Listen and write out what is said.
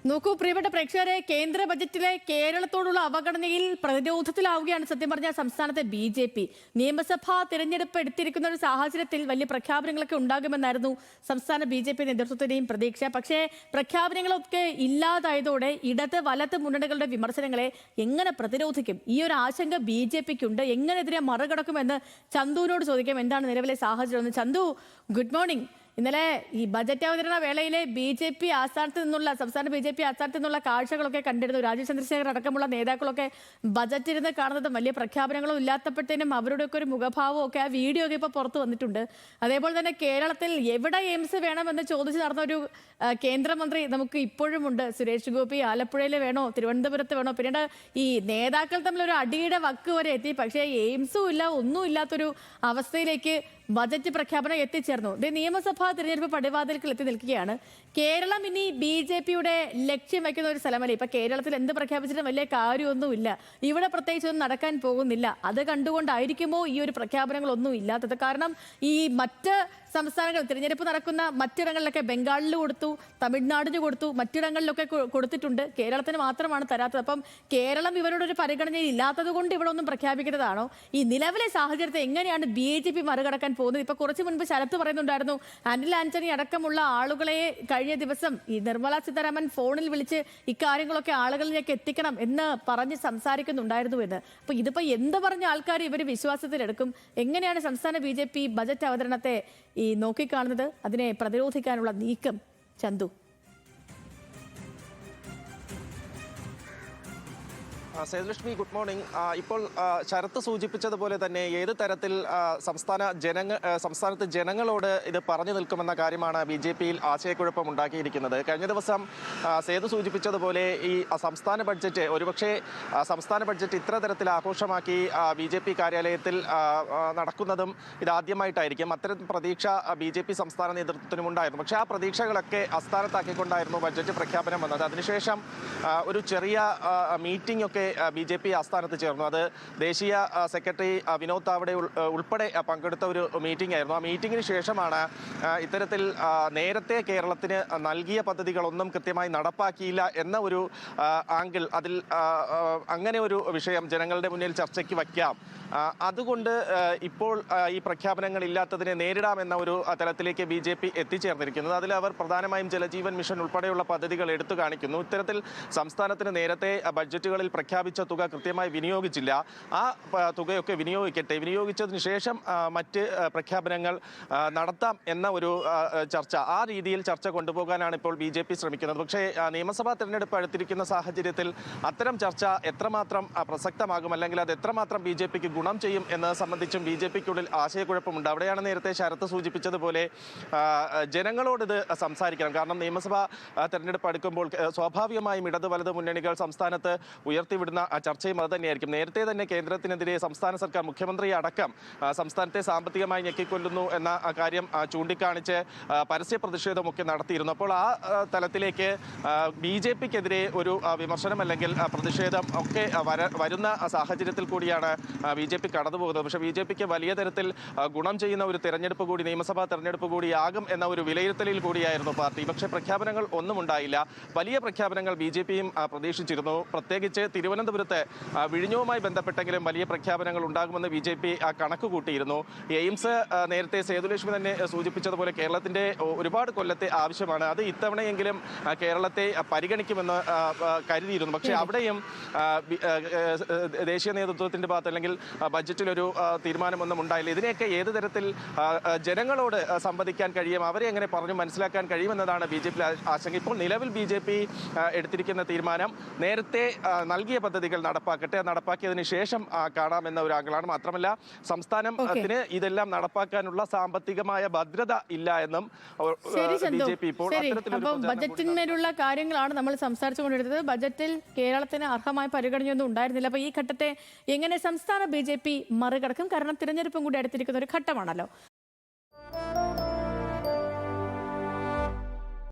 നോക്കൂ പ്രിയപ്പെട്ട പ്രേക്ഷകരെ, കേന്ദ്ര ബജറ്റിലെ കേരളത്തോടുള്ള അവഗണനയിൽ പ്രതിരോധത്തിലാവുകയാണ് സത്യം പറഞ്ഞ സംസ്ഥാനത്തെ ബി. നിയമസഭാ തിരഞ്ഞെടുപ്പ് എടുത്തിരിക്കുന്ന ഒരു സാഹചര്യത്തിൽ വലിയ പ്രഖ്യാപനങ്ങളൊക്കെ ഉണ്ടാകുമെന്നായിരുന്നു സംസ്ഥാന ബി നേതൃത്വത്തിന്റെയും പ്രതീക്ഷ. പക്ഷേ പ്രഖ്യാപനങ്ങളൊക്കെ ഇല്ലാതായതോടെ ഇടത് വലത് മുന്നണികളുടെ വിമർശനങ്ങളെ എങ്ങനെ പ്രതിരോധിക്കും? ഈ ഒരു ആശങ്ക ബി.ജെ.പിക്കുണ്ട്. എങ്ങനെ ഇതിനെ മറികടക്കുമെന്ന് ചന്തുവിനോട് ചോദിക്കാം. എന്താണ് നിലവിലെ സാഹചര്യം? Chandu, good morning. ഇന്നലെ ഈ ബജറ്റ് അവതരണ വേളയിലെ സംസ്ഥാന ബി ജെ പി ആസ്ഥാനത്ത് നിന്നുള്ള കാഴ്ചകളൊക്കെ കണ്ടിരുന്നു. രാജീവ് ചന്ദ്രശേഖർ അടക്കമുള്ള നേതാക്കളൊക്കെ ബജറ്റിരുന്ന് കാണുന്നതും വലിയ പ്രഖ്യാപനങ്ങളും ഇല്ലാത്തപ്പോഴത്തേനും അവരുടെയൊക്കെ ഒരു മുഖഭാവവും ഒക്കെ ആ വീഡിയോ ഒക്കെ ഇപ്പോൾ പുറത്തു വന്നിട്ടുണ്ട്. അതേപോലെ തന്നെ കേരളത്തിൽ എവിടെ എയിംസ് വേണമെന്ന് ചോദിച്ച് നടന്ന ഒരു കേന്ദ്രമന്ത്രി നമുക്ക് ഇപ്പോഴും ഉണ്ട്. സുരേഷ് ഗോപി ആലപ്പുഴയിൽ വേണോ, തിരുവനന്തപുരത്ത് വേണോ? പിന്നീട് ഈ നേതാക്കൾ തമ്മിൽ ഒരു അടിയുടെ വക്ക് വരെ എത്തി. പക്ഷേ എയിംസും ഇല്ല, ഒന്നും ഇല്ലാത്തൊരു അവസ്ഥയിലേക്ക് ബജറ്റ് പ്രഖ്യാപനം എത്തിച്ചേർന്നു. നിയമസഭാ തിരഞ്ഞെടുപ്പ് പടിവാതിൽക്കൽ എത്തി നിൽക്കുകയാണ്. കേരളം ഇനി ബി.ജെ.പിയുടെ ലക്ഷ്യം വയ്ക്കുന്ന ഒരു സ്ഥലമല്ലേ? ഇപ്പൊ കേരളത്തിൽ എന്ത് പ്രഖ്യാപിച്ചിട്ടും വലിയ കാര്യമൊന്നുമില്ല. ഇവിടെ പ്രത്യേകിച്ചൊന്നും നടക്കാൻ പോകുന്നില്ല. അത് കണ്ടുകൊണ്ടായിരിക്കുമോ ഈ ഒരു പ്രഖ്യാപനങ്ങളൊന്നും ഇല്ലാത്തത്? കാരണം ഈ മറ്റ് സംസ്ഥാനങ്ങൾ തിരഞ്ഞെടുപ്പ് നടക്കുന്ന മറ്റിടങ്ങളിലൊക്കെ ബംഗാളിൽ കൊടുത്തു, തമിഴ്നാടിന് കൊടുത്തു, മറ്റിടങ്ങളിലൊക്കെ കൊടുത്തിട്ടുണ്ട്. കേരളത്തിന് മാത്രമാണ് തരാത്തത്. അപ്പം കേരളം ഇവരോടൊരു പരിഗണനയിൽ ഇല്ലാത്തത് കൊണ്ട് ഇവിടെ ഒന്നും പ്രഖ്യാപിക്കുന്നതാണോ? ഈ നിലവിലെ സാഹചര്യത്തെ എങ്ങനെയാണ് ബി.ജെ.പി മറികടക്കാൻ പോകുന്നത്? ഇപ്പൊ കുറച്ച് മുൻപ് ശരത്ത് പറയുന്നുണ്ടായിരുന്നു, അനിൽ ആന്റണി അടക്കമുള്ള ആളുകളെ കഴിഞ്ഞ ദിവസം ഈ നിർമ്മല സീതാരാമൻ ഫോണിൽ വിളിച്ച് ഇക്കാര്യങ്ങളൊക്കെ ആളുകളിലേക്ക് എത്തിക്കണം എന്ന് പറഞ്ഞ് സംസാരിക്കുന്നുണ്ടായിരുന്നു എന്ന്. അപ്പൊ ഇതിപ്പോ എന്ത് പറഞ്ഞ ആൾക്കാർ ഇവർ വിശ്വാസത്തിലെടുക്കും? എങ്ങനെയാണ് സംസ്ഥാന ബി.ജെ.പി ബജറ്റ് അവതരണത്തെ ഈ നോക്കിക്കാണുന്നത്? അതിനെ പ്രതിരോധിക്കാനുള്ള നീക്കം ചന്തു? Sethulakshmi, good morning. ഇപ്പോൾ ശരത്ത് സൂചിപ്പിച്ചതുപോലെ തന്നെ ഏത് തരത്തിൽ സംസ്ഥാനത്ത് ജനങ്ങളോട് ഇത് പറഞ്ഞു നിൽക്കുമെന്ന കാര്യമാണ് ബി.ജെ.പിയിൽ ആശയക്കുഴപ്പം ഉണ്ടാക്കിയിരിക്കുന്നത്. കഴിഞ്ഞ ദിവസം സേതു സൂചിപ്പിച്ചതുപോലെ ഈ സംസ്ഥാന ബഡ്ജറ്റ് ഒരുപക്ഷെ സംസ്ഥാന ബഡ്ജറ്റ് ഇത്ര തരത്തിൽ ആഘോഷമാക്കി ബി.ജെ.പി കാര്യാലയത്തിൽ നടക്കുന്നതും ഇതാദ്യമായിട്ടായിരിക്കും. അത്തരം പ്രതീക്ഷ ബി.ജെ.പി സംസ്ഥാന നേതൃത്വത്തിനുമുണ്ടായിരുന്നു. പക്ഷേ ആ പ്രതീക്ഷകളൊക്കെ അസ്ഥാനത്താക്കിക്കൊണ്ടായിരുന്നു ബഡ്ജറ്റ് പ്രഖ്യാപനം വന്നത്. അതിനുശേഷം ഒരു ചെറിയ മീറ്റിംഗ് ഒക്കെ ബി.ജെ.പി ആസ്ഥാനത്ത് ചേർന്നു. അത് ദേശീയ സെക്രട്ടറി വിനോദ് താവഡെ ഉൾപ്പെടെ പങ്കെടുത്ത ഒരു മീറ്റിംഗ് ആയിരുന്നു. ആ മീറ്റിംഗിന് ശേഷമാണ് ഇത്തരത്തിൽ നേരത്തെ കേരളത്തിന് നൽകിയ പദ്ധതികളൊന്നും കൃത്യമായി നടപ്പാക്കിയില്ല എന്ന ഒരു ആംഗിൾ, അതിൽ അങ്ങനെ ഒരു വിഷയം ജനങ്ങളുടെ മുന്നിൽ ചർച്ചയ്ക്ക് വയ്ക്കാം. അതുകൊണ്ട് ഇപ്പോൾ ഈ പ്രഖ്യാപനങ്ങൾ ഇല്ലാത്തതിനെ നേരിടാമെന്ന ഒരു തലത്തിലേക്ക് ബി.ജെ.പി എത്തിച്ചേർന്നിരിക്കുന്നത്. അതിൽ അവർ പ്രധാനമായും ജലജീവൻ മിഷൻ ഉൾപ്പെടെയുള്ള പദ്ധതികൾ എടുത്തു കാണിക്കുന്നു. ഇത്തരത്തിൽ സംസ്ഥാനത്തിന് നേരത്തെ ബഡ്ജറ്റുകളിൽ പ്രഖ്യാപിച്ച തുക കൃത്യമായി വിനിയോഗിച്ചില്ല. ആ തുകയൊക്കെ വിനിയോഗിച്ചതിന് ശേഷം മറ്റ് പ്രഖ്യാപനങ്ങൾ നടത്താം എന്ന ഒരു ചർച്ച, ആ രീതിയിൽ ചർച്ച കൊണ്ടുപോകാനാണ് ഇപ്പോൾ ബി.ജെ.പി ശ്രമിക്കുന്നത്. പക്ഷേ നിയമസഭാ തെരഞ്ഞെടുപ്പ് അടുത്തിരിക്കുന്ന സാഹചര്യത്തിൽ അത്തരം ചർച്ച എത്രമാത്രം പ്രസക്തമാകും, അല്ലെങ്കിൽ അത് എത്രമാത്രം ബി.ജെ.പിക്ക് ഗുണം ചെയ്യും എന്നത് സംബന്ധിച്ചും ബി.ജെ.പിക്കുള്ളിൽ ആശയക്കുഴപ്പമുണ്ട്. അവിടെയാണ് നേരത്തെ ശരത്ത് സൂചിപ്പിച്ചതുപോലെ ജനങ്ങളോട് ഇത് സംസാരിക്കണം. കാരണം നിയമസഭാ തെരഞ്ഞെടുപ്പ് അടുക്കുമ്പോൾ സ്വാഭാവികമായും ഇടത് വലത് മുന്നണികൾ സംസ്ഥാനത്ത് ഉയർത്തിവിടുന്ന ചർച്ചയും അത് തന്നെയായിരിക്കും. നേരത്തെ തന്നെ കേന്ദ്രത്തിനെതിരെ സംസ്ഥാന സർക്കാർ, മുഖ്യമന്ത്രി അടക്കം സംസ്ഥാനത്തെ സാമ്പത്തികമായി ഞെക്കിക്കൊല്ലുന്നു എന്ന കാര്യം ചൂണ്ടിക്കാണിച്ച് പരസ്യ പ്രതിഷേധമൊക്കെ നടത്തിയിരുന്നു. അപ്പോൾ ആ തലത്തിലേക്ക് ബി.ജെ.പിക്കെതിരെ ഒരു വിമർശനം അല്ലെങ്കിൽ പ്രതിഷേധം ഒക്കെ വരുന്ന സാഹചര്യത്തിൽ കൂടിയാണ് ബി.ജെ.പി കടന്നുപോകുന്നത്. പക്ഷേ ബി.ജെ.പിക്ക് വലിയ തരത്തിൽ ഗുണം ചെയ്യുന്ന ഒരു തെരഞ്ഞെടുപ്പ് കൂടി, നിയമസഭാ തെരഞ്ഞെടുപ്പ് കൂടിയാകും എന്ന ഒരു വിലയിരുത്തലിൽ കൂടിയായിരുന്നു പാർട്ടി. പക്ഷേ പ്രഖ്യാപനങ്ങൾ ഒന്നും ഉണ്ടായില്ല. വലിയ പ്രഖ്യാപനങ്ങൾ ബി.ജെ.പിയും പ്രതീക്ഷിച്ചിരുന്നു. പ്രത്യേകിച്ച് തിരുവനന്തപുരത്ത് വിഴിഞ്ഞവുമായി ബന്ധപ്പെട്ടെങ്കിലും വലിയ പ്രഖ്യാപനങ്ങൾ ഉണ്ടാകുമെന്ന് ബി.ജെ.പി കണക്ക് കൂട്ടിയിരുന്നു. എയിംസ് നേരത്തെ സേതുലക്ഷ്മി തന്നെ സൂചിപ്പിച്ചതുപോലെ കേരളത്തിൻ്റെ ഒരുപാട് കൊല്ലത്തെ ആവശ്യമാണ്. അത് ഇത്തവണയെങ്കിലും കേരളത്തെ പരിഗണിക്കുമെന്ന് കരുതിയിരുന്നു. പക്ഷേ അവിടെയും ദേശീയ നേതൃത്വത്തിൻ്റെ ഭാഗത്ത് അല്ലെങ്കിൽ ബഡ്ജറ്റിലൊരു തീരുമാനമൊന്നും ഉണ്ടായില്ല. ഇതിനെയൊക്കെ ഏത് തരത്തിൽ ജനങ്ങളോട് സംവദിക്കാൻ കഴിയും, അവരെ എങ്ങനെ പറഞ്ഞു മനസ്സിലാക്കാൻ കഴിയുമെന്നതാണ് ബി.ജെ.പി ആശങ്ക. ഇപ്പോൾ നിലവിൽ ബി.ജെ.പി എടുത്തിരിക്കുന്ന തീരുമാനം നേരത്തെ നൽകിയ പദ്ധതികൾ നടപ്പാക്കിയതിന് ശേഷം കാണാമെന്ന ഒരു ആംഗിളാണ്. മാത്രമല്ല സംസ്ഥാനത്തിന് ഇതെല്ലാം നടപ്പാക്കാനുള്ള സാമ്പത്തികമായ ഭദ്രത ഇല്ല എന്നും ബി.ജെ.പി ഇപ്പോൾ ബജറ്റിന്മേലുള്ള കാര്യങ്ങളാണ് നമ്മൾ സംസാരിച്ചുകൊണ്ടിരുന്നത്. ബജറ്റിൽ കേരളത്തിന് അർഹമായ പരിഗണനയൊന്നും ഉണ്ടായിരുന്നില്ല. അപ്പൊ ഈ ഘട്ടത്തെ എങ്ങനെ സംസ്ഥാന ബി.ജെ.പി മറികടക്കും? കാരണം തിരഞ്ഞെടുപ്പും കൂടി അടുത്തിരിക്കുന്ന ഒരു ഘട്ടമാണല്ലോ.